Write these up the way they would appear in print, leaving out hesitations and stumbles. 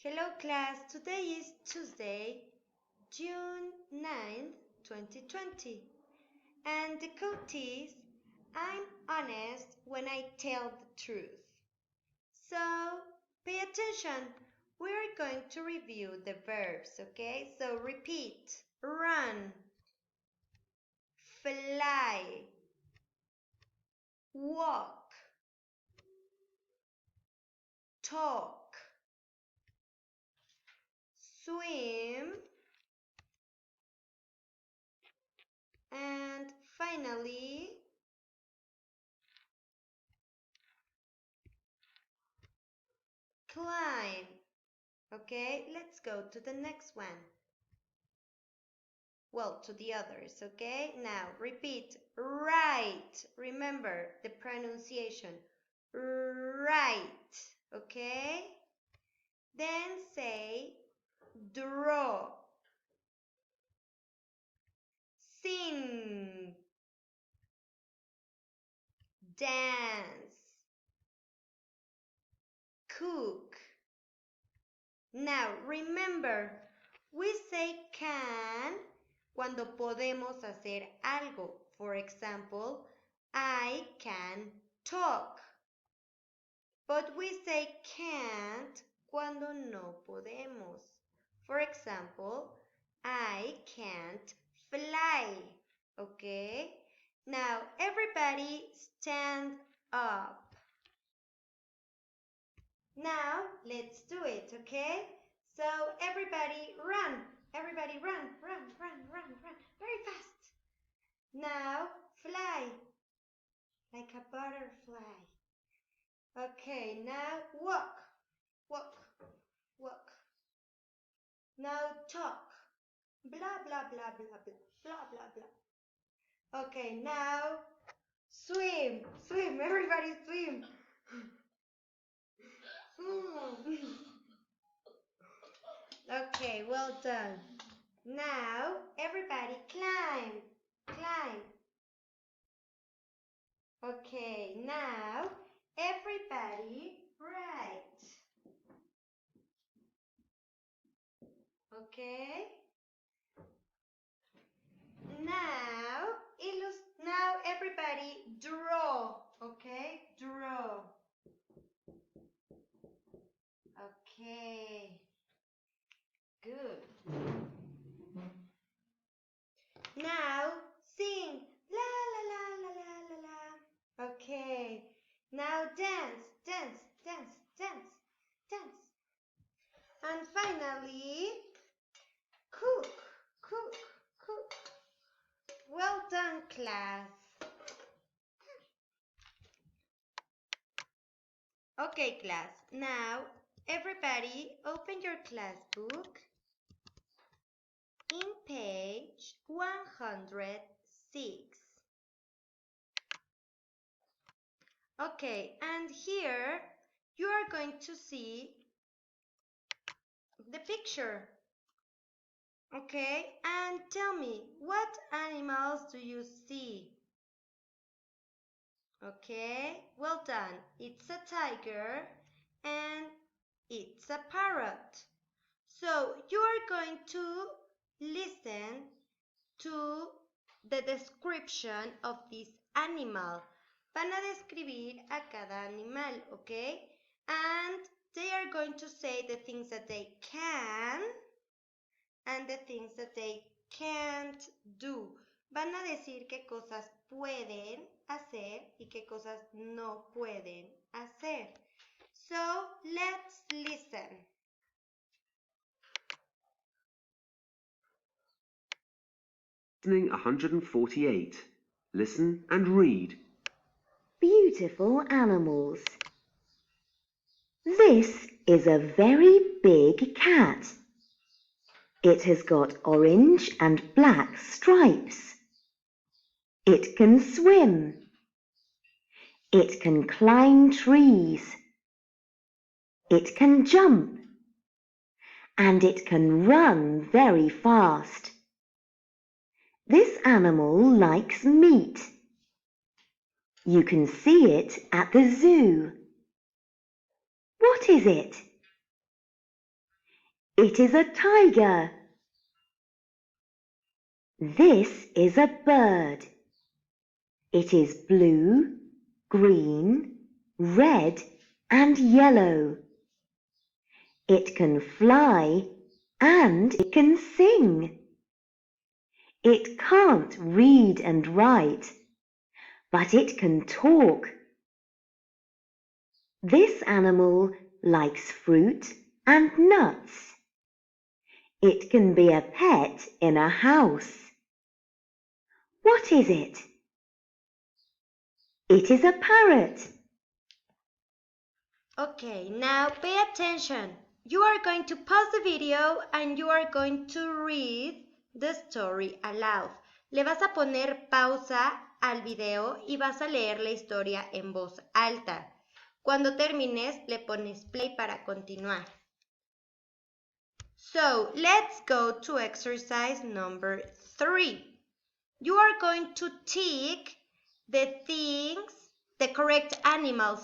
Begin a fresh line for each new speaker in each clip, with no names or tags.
Hello class, today is Tuesday, June 9th, 2020. And the quote is, I'm honest when I tell the truth. So, pay attention. We're going to review the verbs, okay? So repeat, run, fly, walk, talk, swim, and finally, climb. Okay, let's go to the next one. Well, to the others, okay? Now, repeat, right. Remember the pronunciation, right, okay? Then say, draw, sing, dance, cook. Now, remember, we say can cuando podemos hacer algo. For example, I can talk. But we say can't cuando no podemos. For example, I can't fly. Okay? Now, everybody stand up. Now, let's do it, okay? So, everybody run. Everybody run, run, run, run, run. Very fast. Now, fly. Like a butterfly. Okay, now walk. Walk, walk. Now talk. Blah, blah, blah, blah, blah. Blah, blah, blah. Okay, now swim. Swim. Everybody swim. Okay, well done. Now, everybody climb. Climb. Okay, now, everybody write. Okay? Now everybody draw. Okay? Draw. Okay. Good. Now sing. La la la la la la la. Okay. Now dance, dance, dance, dance, dance. And finally, cook, cook, cook. Well done, class. Okay, class. Now, everybody open your class book in page 106. Okay, and here you are going to see the picture. Okay, and tell me, what animals do you see? Okay, well done. It's a tiger and it's a parrot. So you are going to listen to the description of this animal. Van a describir a cada animal, okay? And they are going to say the things that they can and the things that they can't do. Van a decir qué cosas pueden hacer y qué cosas no pueden hacer. So, let's listen.
Listening 148. Listen and read.
Beautiful animals. This is a very big cat. It has got orange and black stripes. It can swim. It can climb trees. It can jump. And it can run very fast. This animal likes meat. You can see it at the zoo. What is it? It is a tiger. This is a bird. It is blue, green, red, and yellow. It can fly and it can sing. It can't read and write, but it can talk. This animal likes fruit and nuts. It can be a pet in a house. What is it? It is a parrot.
Okay, now pay attention. You are going to pause the video and you are going to read the story aloud. Le vas a poner pausa al video y vas a leer la historia en voz alta. Cuando termines, le pones play para continuar. So, let's go to exercise number 3. You are going to tick the correct animal,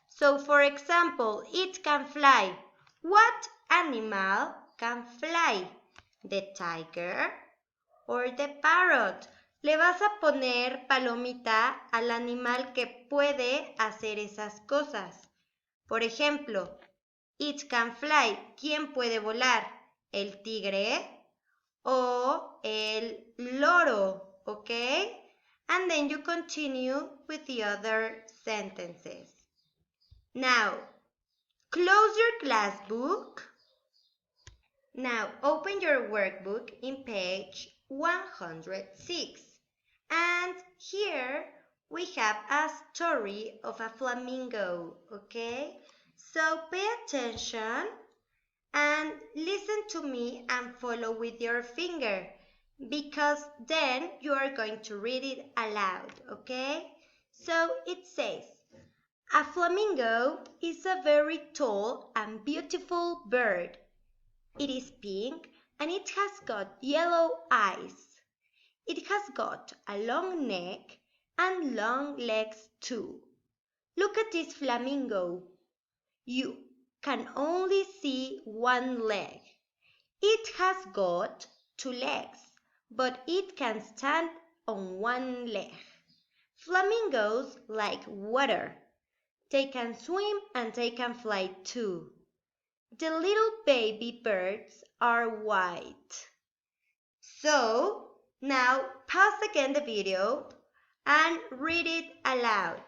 So, for example, it can fly. What animal can fly? The tiger or the parrot? Le vas a poner palomita al animal que puede hacer esas cosas. Por ejemplo, it can fly. ¿Quién puede volar? ¿El tigre o el loro? Okay? And then you continue with the other sentences. Now, close your class book. Now, open your workbook in page 106. And here we have a story of a flamingo, okay? So pay attention and listen to me and follow with your finger, because then you are going to read it aloud, okay? So it says, a flamingo is a very tall and beautiful bird. It is pink and it has got yellow eyes. It has got a long neck and long legs too. Look at this flamingo. You can only see one leg. It has got 2 legs, but it can stand on one leg. Flamingos like water. They can swim and they can fly too. The little baby birds are white. So, now pause again the video and read it aloud.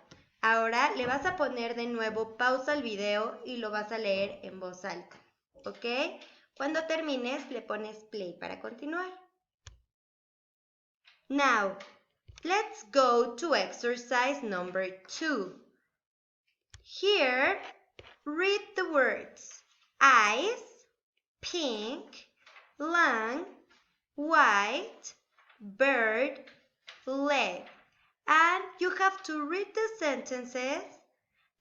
Ahora le vas a poner de nuevo pausa al video y lo vas a leer en voz alta. ¿Ok? Cuando termines le pones play para continuar. Now, let's go to exercise number 2. Here, read the words eyes, pink, long, white, bird, leg. And you have to read the sentences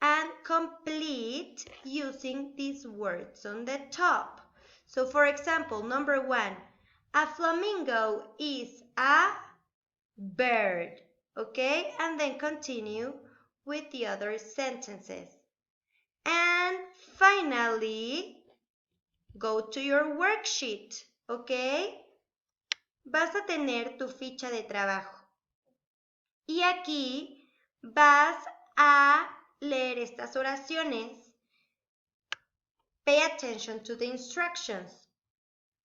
and complete using these words on the top. So for example, number 1, a flamingo is a bird, okay? And then continue with the other sentences. And finally, go to your worksheet, okay? Vas a tener tu ficha de trabajo. Y aquí vas a leer estas oraciones. Pay attention to the instructions.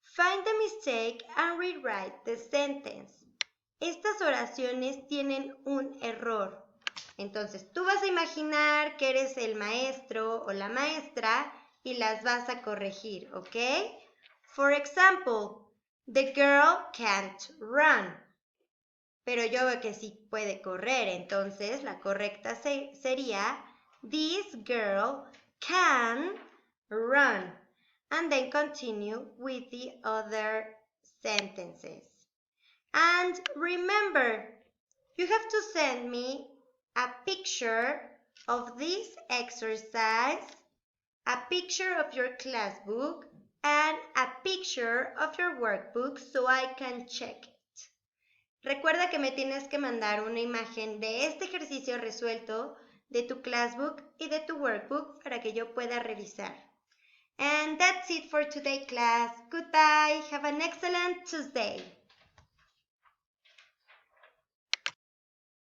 Find the mistake and rewrite the sentence. Estas oraciones tienen un error. Entonces, tú vas a imaginar que eres el maestro o la maestra y las vas a corregir, ¿ok? For example, the girl can't run. Pero yo veo que sí puede correr, entonces la correcta sería this girl can run. And then continue with the other sentences. And remember, you have to send me a picture of this exercise, a picture of your class book, and a picture of your workbook so I can check it. Recuerda que me tienes que mandar una imagen de este ejercicio resuelto, de tu classbook y de tu workbook para que yo pueda revisar. And And that's it for today, class. Goodbye. Have an excellent Tuesday.